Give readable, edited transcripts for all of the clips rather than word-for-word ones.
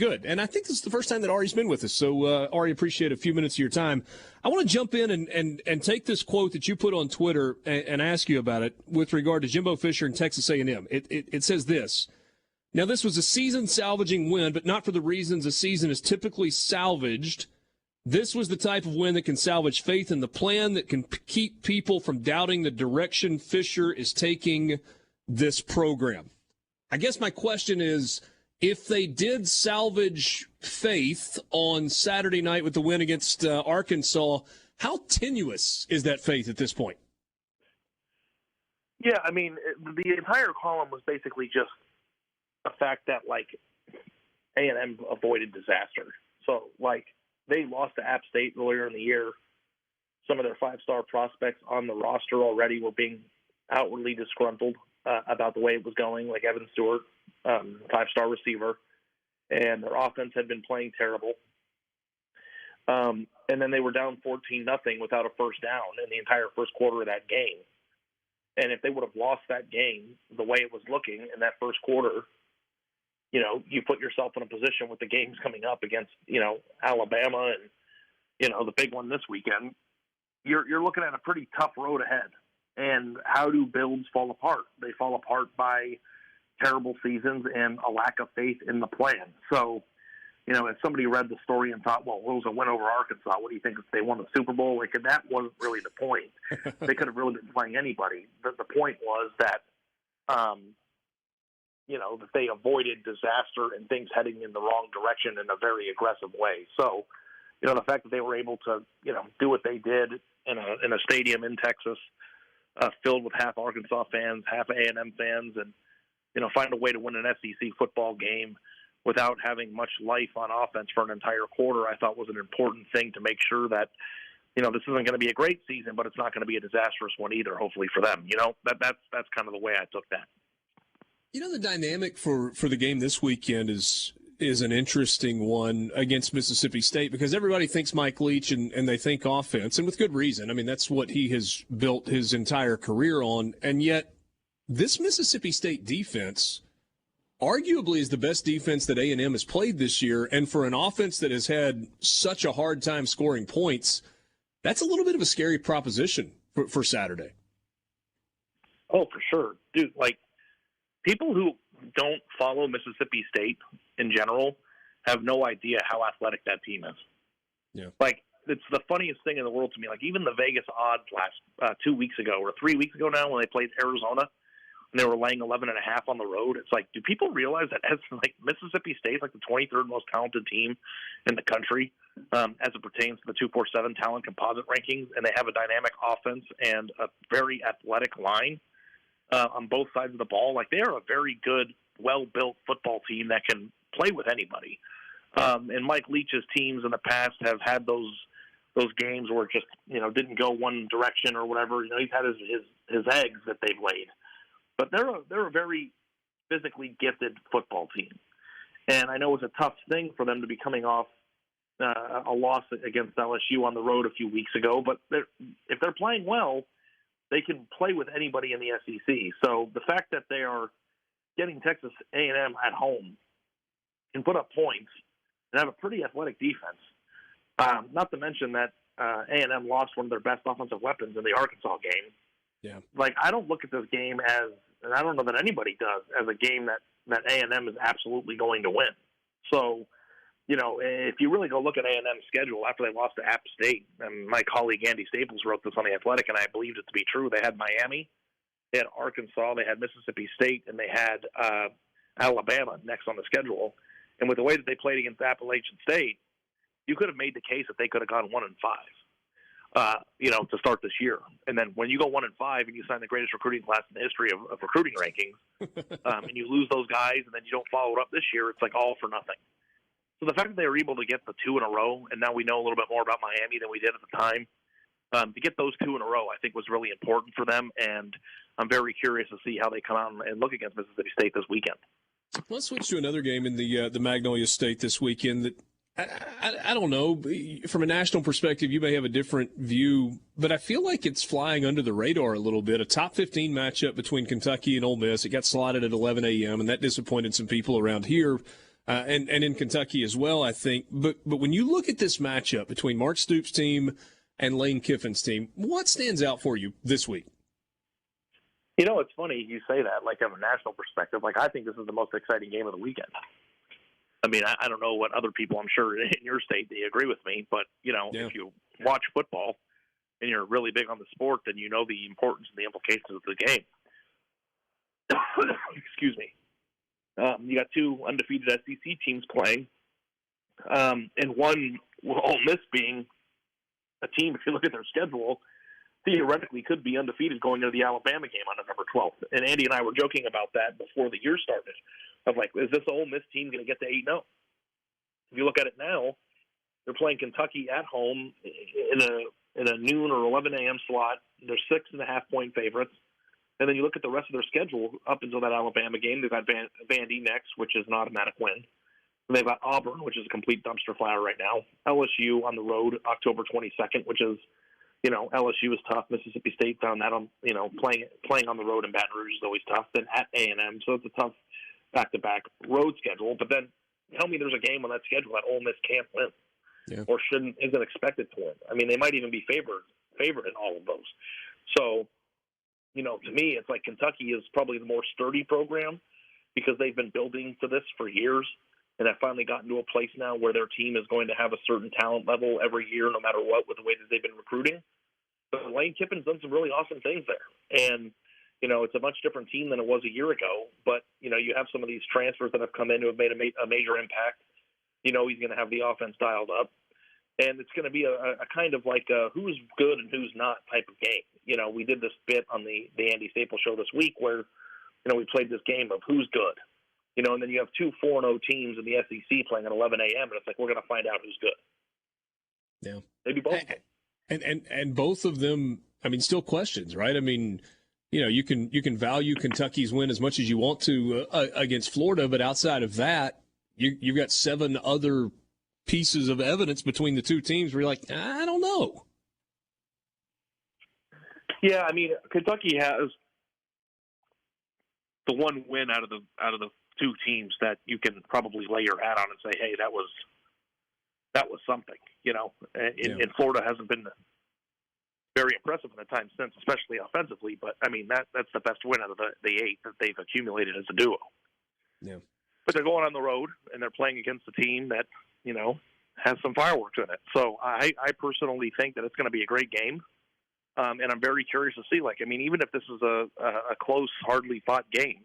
Good. And I think this is the first time that Ari's been with us. So, Ari, appreciate a few minutes of your time. I want to jump in and take this quote that you put on Twitter and ask you about it with regard to Jimbo Fisher and Texas A&M. It says this. Now, this was a season-salvaging win, but not for the reasons a season is typically salvaged. This was the type of win that can salvage faith in the plan, that can keep people from doubting the direction Fisher is taking this program. I guess my question is, if they did salvage faith on Saturday night with the win against Arkansas, how tenuous is that faith at this point? Yeah, I mean, the entire column was basically just the fact that, like, A&M avoided disaster. So, like, they lost to App State earlier in the year. Some of their five-star prospects on the roster already were being outwardly disgruntled about the way it was going, like Evan Stewart, five-star receiver, and their offense had been playing terrible. And then they were down 14-0 without a first down in the entire first quarter of that game. And if they would have lost that game the way it was looking in that first quarter, you know, you put yourself in a position with the games coming up against, you know, Alabama and, you know, the big one this weekend. You're looking at a pretty tough road ahead. And how do builds fall apart? They fall apart by terrible seasons and a lack of faith in the plan. So, you know, if somebody read the story and thought, well, it was a win over Arkansas, what do you think if they won the Super Bowl? Like, that wasn't really the point. They could have really been playing anybody. The point was that, you know, that they avoided disaster and things heading in the wrong direction in a very aggressive way. So, you know, the fact that they were able to, you know, do what they did in a stadium in Texas, filled with half Arkansas fans, half A&M fans, and, you know, find a way to win an SEC football game without having much life on offense for an entire quarter, I thought was an important thing to make sure that, you know, this isn't going to be a great season, but it's not going to be a disastrous one either, hopefully for them. You know, that's kind of the way I took that. You know, the dynamic for the game this weekend is an interesting one against Mississippi State, because everybody thinks Mike Leach and they think offense, and with good reason. I mean, that's what he has built his entire career on. And yet this Mississippi State defense arguably is the best defense that A&M has played this year. And for an offense that has had such a hard time scoring points, that's a little bit of a scary proposition for Saturday. Oh, for sure. Dude, like, people who don't follow Mississippi State in general have no idea how athletic that team is. Yeah. Like, it's the funniest thing in the world to me. Like, even the Vegas odds last 2 weeks ago or 3 weeks ago now when they played Arizona and they were laying 11.5 on the road, it's like, do people realize that as, like, Mississippi State's like the 23rd most talented team in the country as it pertains to the 247 talent composite rankings, and they have a dynamic offense and a very athletic line on both sides of the ball? Like, they are a very good, well-built football team that can play with anybody. And Mike Leach's teams in the past have had those games where it just, you know, didn't go one direction or whatever. You know, he's had his eggs that they've laid. But they're a very physically gifted football team. And I know it's a tough thing for them to be coming off a loss against LSU on the road a few weeks ago. But if they're playing well, they can play with anybody in the SEC. So the fact that they are getting Texas A&M at home can put up points and have a pretty athletic defense. Not to mention that A&M lost one of their best offensive weapons in the Arkansas game. Yeah. Like, I don't look at this game as, and I don't know that anybody does, as a game that A&M is absolutely going to win. So, you know, if you really go look at A&M's schedule after they lost to App State, and my colleague Andy Staples wrote this on The Athletic, and I believed it to be true, they had Miami, they had Arkansas, they had Mississippi State, and they had Alabama next on the schedule. And with the way that they played against Appalachian State, you could have made the case that they could have gone 1-5, you know, to start this year. And then when you go 1-5 and you sign the greatest recruiting class in the history of recruiting rankings, and you lose those guys and then you don't follow it up this year, it's like all for nothing. So the fact that they were able to get the 2 in a row, and now we know a little bit more about Miami than we did at the time, to get those 2 in a row, I think was really important for them. And I'm very curious to see how they come out and look against Mississippi State this weekend. Let's switch to another game in the Magnolia State this weekend that I don't know. From a national perspective, you may have a different view, but I feel like it's flying under the radar a little bit. A top 15 matchup between Kentucky and Ole Miss. It got slotted at 11 a.m., and that disappointed some people around here. and in Kentucky as well, I think. But when you look at this matchup between Mark Stoops' team and Lane Kiffin's team, what stands out for you this week? You know, it's funny you say that, like, from a national perspective. Like, I think this is the most exciting game of the weekend. I mean, I don't know what other people, I'm sure, in your state, they agree with me. But, you know, if you watch football and you're really big on the sport, then you know the importance and the implications of the game. Excuse me. You got two undefeated SEC teams playing, and one, Ole Miss being a team, if you look at their schedule, theoretically could be undefeated going into the Alabama game on November 12th. And Andy and I were joking about that before the year started, of like, is this Ole Miss team going to get to 8-0? If you look at it now, they're playing Kentucky at home in a noon or 11 a.m. slot. They're 6.5-point favorites. And then you look at the rest of their schedule up until that Alabama game. They've got Vandy next, which is an automatic win. And they've got Auburn, which is a complete dumpster fire right now. LSU on the road October 22nd, which is, you know, LSU is tough. Mississippi State found that on, you know, playing on the road in Baton Rouge is always tough. Then at A&M, so it's a tough back-to-back road schedule. But then tell me there's a game on that schedule that Ole Miss can't win or isn't expected to win. I mean, they might even be favored in all of those. So, you know, to me, it's like Kentucky is probably the more sturdy program because they've been building to this for years and have finally gotten to a place now where their team is going to have a certain talent level every year, no matter what, with the way that they've been recruiting. But Lane Kiffin's done some really awesome things there. And, you know, it's a much different team than it was a year ago. But, you know, you have some of these transfers that have come in who have made a major impact. You know, he's going to have the offense dialed up. And it's going to be a kind of like a who's good and who's not type of game. You know, we did this bit on the Andy Staples show this week where, you know, we played this game of who's good. You know, and then you have two 4-0 teams in the SEC playing at 11 a.m., and it's like we're going to find out who's good. Yeah. Maybe both. And both of them, I mean, still questions, right? I mean, you know, you can value Kentucky's win as much as you want to against Florida, but outside of that, you've got 7 other pieces of evidence between the two teams where you're like, I don't know. Yeah, I mean, Kentucky has the one win out of the two teams that you can probably lay your hat on and say, hey, that was something, you know. And Florida hasn't been very impressive in the time since, especially offensively. But I mean, that's the best win out of the 8 that they've accumulated as a duo. Yeah. But they're going on the road and they're playing against a team that, you know, has some fireworks in it. So I personally think that it's going to be a great game. And I'm very curious to see, like, I mean, even if this is a close, hardly fought game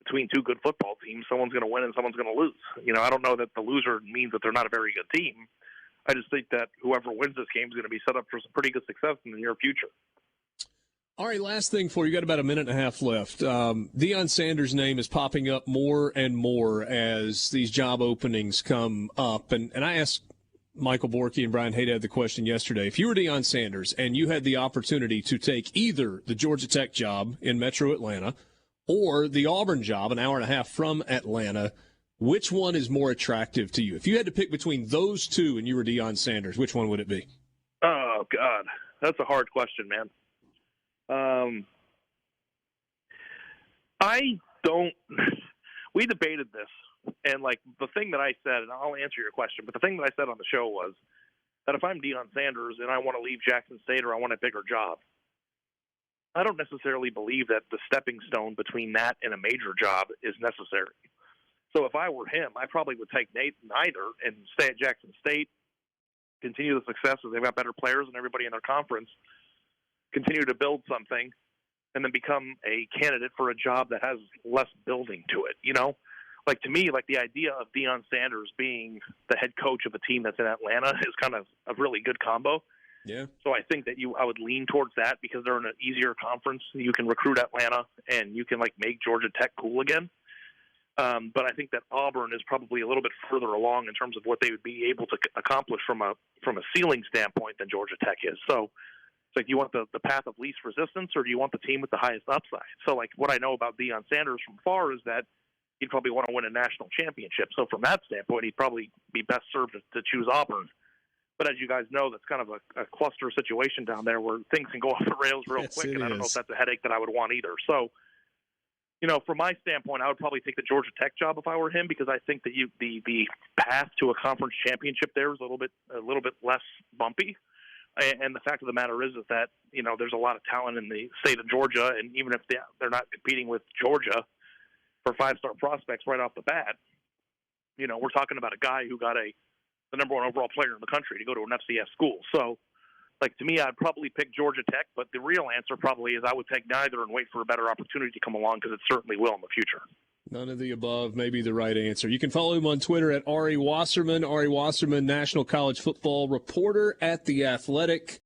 between two good football teams, someone's going to win and someone's going to lose. You know, I don't know that the loser means that they're not a very good team. I just think that whoever wins this game is going to be set up for some pretty good success in the near future. All right, last thing for you. Got about a minute and a half left. Deion Sanders' name is popping up more and more as these job openings come up. And I asked Michael Borky and Brian Haydad the question yesterday. If you were Deion Sanders and you had the opportunity to take either the Georgia Tech job in Metro Atlanta or the Auburn job an hour and a half from Atlanta, which one is more attractive to you? If you had to pick between those two and you were Deion Sanders, which one would it be? Oh, God. That's a hard question, man. We debated this, and like the thing that I said, and I'll answer your question, but the thing that I said on the show was that if I'm Deion Sanders and I want to leave Jackson State or I want a bigger job, I don't necessarily believe that the stepping stone between that and a major job is necessary. So if I were him, I probably would take neither and stay at Jackson State, continue the success as they've got better players and everybody in their conference, continue to build something, and then become a candidate for a job that has less building to it, you know? Like, to me, like, the idea of Deion Sanders being the head coach of a team that's in Atlanta is kind of a really good combo. Yeah. So I think that I would lean towards that because they're in an easier conference. You can recruit Atlanta, and you can, like, make Georgia Tech cool again. But I think that Auburn is probably a little bit further along in terms of what they would be able to accomplish from a ceiling standpoint than Georgia Tech is. So it's like, do you want the path of least resistance, or do you want the team with the highest upside? So, like, what I know about Deion Sanders from far is that he'd probably want to win a national championship. So from that standpoint, he'd probably be best served to choose Auburn. But as you guys know, that's kind of a cluster situation down there where things can go off the rails real quick, and I don't know if that's a headache that I would want either. So From my standpoint, I would probably take the Georgia Tech job if I were him, because I think that the path to a conference championship there is a little bit less bumpy. And the fact of the matter is that there's a lot of talent in the state of Georgia, and even if they're not competing with Georgia for 5-star prospects right off the bat, we're talking about a guy who got the number 1 overall player in the country to go to an FCS school. So, to me, I'd probably pick Georgia Tech, but the real answer probably is I would take neither and wait for a better opportunity to come along, because it certainly will in the future. None of the above may be the right answer. You can follow him on Twitter at Ari Wasserman. Ari Wasserman, National College Football reporter at The Athletic.